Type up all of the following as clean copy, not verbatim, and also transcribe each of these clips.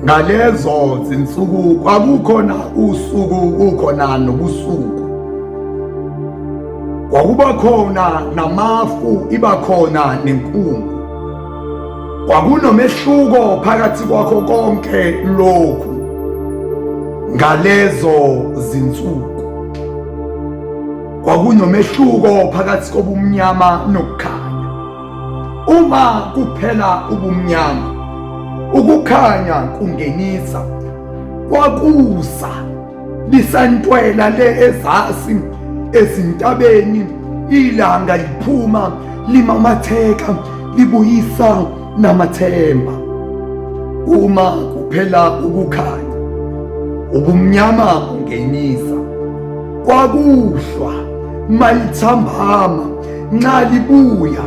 ngalezo zinsuku kwakukhona usuku kukhona nobusuku, kwakuba khona namafu iba khona nenkungu. Kwakunomehluko phakathi kwakho konke lokhu ngalezo zinsuku. Kwakunomehluko phakathi kobumnyama nokukhanya. Uma kuphela ubumnyama, ukukhanya kungenisa, kwakusa lisantwela le ezasi ezintabeni, ilanga liphuma limamatheka libuyisa namathemba. Uma kuphela ukukhanya, ubumnyama bungenisa, kwakuhlwa malithambama nxa libuya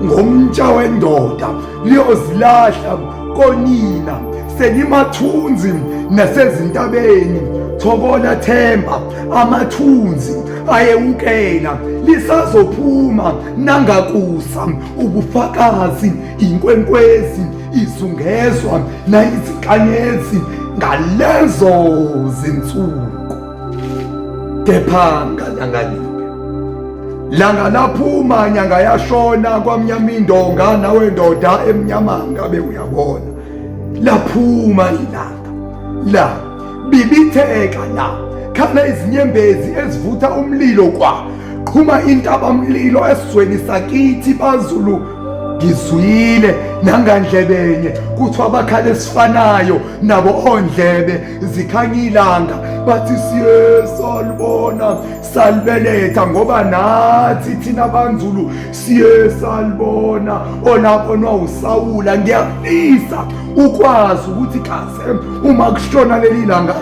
ngomtsha wendoda liyozilahla konina. Selimathunzi nasezintabeni, thokola themba amathunzi ayewukela, lisazophuma nangakusa ubufakazi, inkwenkwezi izungezwa nayizinkanyezi ngalezo zinsuku. Kepha ngalanga linye, langa laphuma nyanga yashona, kwamnyama indonga nawe ndoda emnyama ngabe uyabona. Laphuma ilanga, la bibitheka, la khala izinyembezi ezivutha umlilo, qhuma intabamlilo esizweni sakithi baZulu. Ngizwile nangandlebenye kuthiwa bakhala esifanayo nabo ondlebe zikhanya ilanga, bathi siye salibona salibeletha, ngoba nathi thina baNzulu siye salibona olabonwa uSawula. Ngiyafisa ukwazi ukuthi kaze uma kushona leli langa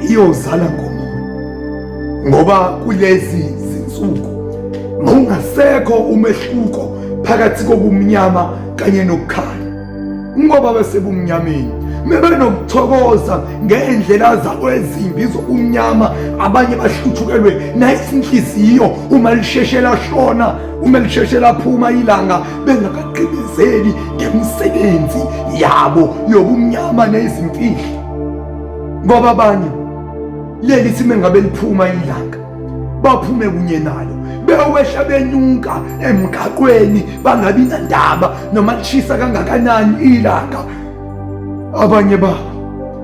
iyozala ngomoya, ngoba kulezi zinsuku ungasekho umehluko phakathi kobumnyama kanye nokukhanya, ngoba besebumnyameni bebenokuthokoza ngendlela zabo ezimbi zobumnyama. Abanye bahluthukelwe nayisinhliziyo uma lisheshe lashona, uma lisheshe laphuma ilanga, bengakaqibizeli ngemisebenzi yabo yobumnyama nezimfihlo. Ngoba abanye leli sime ngabe liphuma ilanga baphume kunye nalo, bewehla benyuka emgaqweni, bangabi nandaba noma lishisa kangakanani ilanga. Abanye babo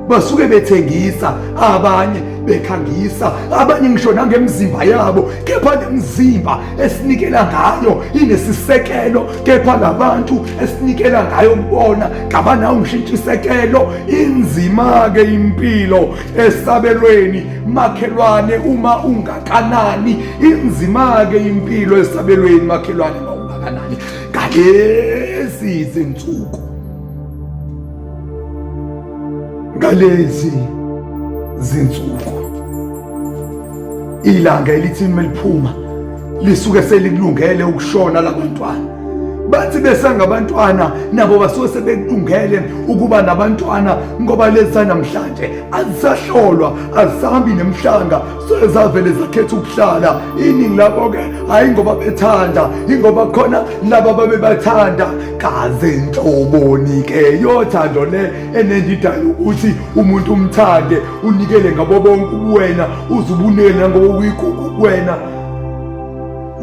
basuke bethengisa, abanye bekhangisa, abanye ngisho nangemzimba yabo, kepha nemzimba esinikela ngayo inesisekelo, kepha labantu esinikela ngayo kubona kabanawo ngishintshisekelo. Inzima-ke impilo esabelweni makhelwane uma ungakanani, inzima-ke impilo esabelweni makhelwane uma ungakanani. Ngalezi zinsuku, ngalezi zinsuku, ilanga elithi meliphuma lisuke selikulungele ukushona labantwana. Bathi besangabantwana nabo basuke sebekulungele ukuba nabantwana, ngoba lezi namhlanje azisahlolwa, azisahambi nemhlanga, sezavele zakhetha ukuhlala. Iningi labo-ke hayi ngoba bethanda, ingoba khona laba babebathanda. Kaze nhloboni-ke yothando le enendidayo ukuthi umuntu umthande, unikele ngabo bonke ubuwena, uzubunikele nangoba uyigugu kuwena.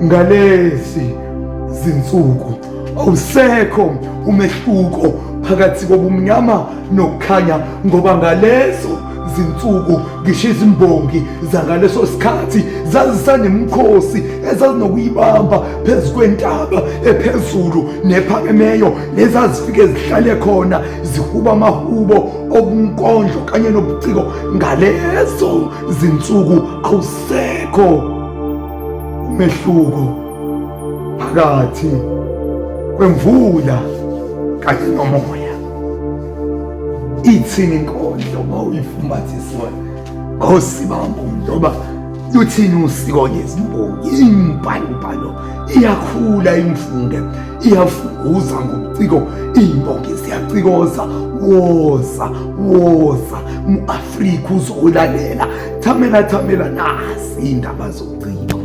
Ngalezi zinsuku awusekho umehluko phakathi kobumnyama nokukhanya, ngoba ngalezo zinsuku ngisho izimbongi zangaleso sikhathi zazisanemikhosi ezazinokuyibamba phezu kwentaba ephezulu nephakemeyo, nezazifike zihlale khona zihuba amahubo obunkondlo kanye nobuciko. Ngalezo zinsuku awusekho umehluko phakathi kwemvula kanye nomoya. Ithini inkondlo mawuyifumbathisiwe Nkosi bami, njengoba luthini usiko ngezimbongi, imbhalobhalo iyakhula imfunge, iyafunguza ngobuciko, imbongi ziyacikoza. Woza mu-Afrika uzolalela, thamela nasi indaba zobuciko.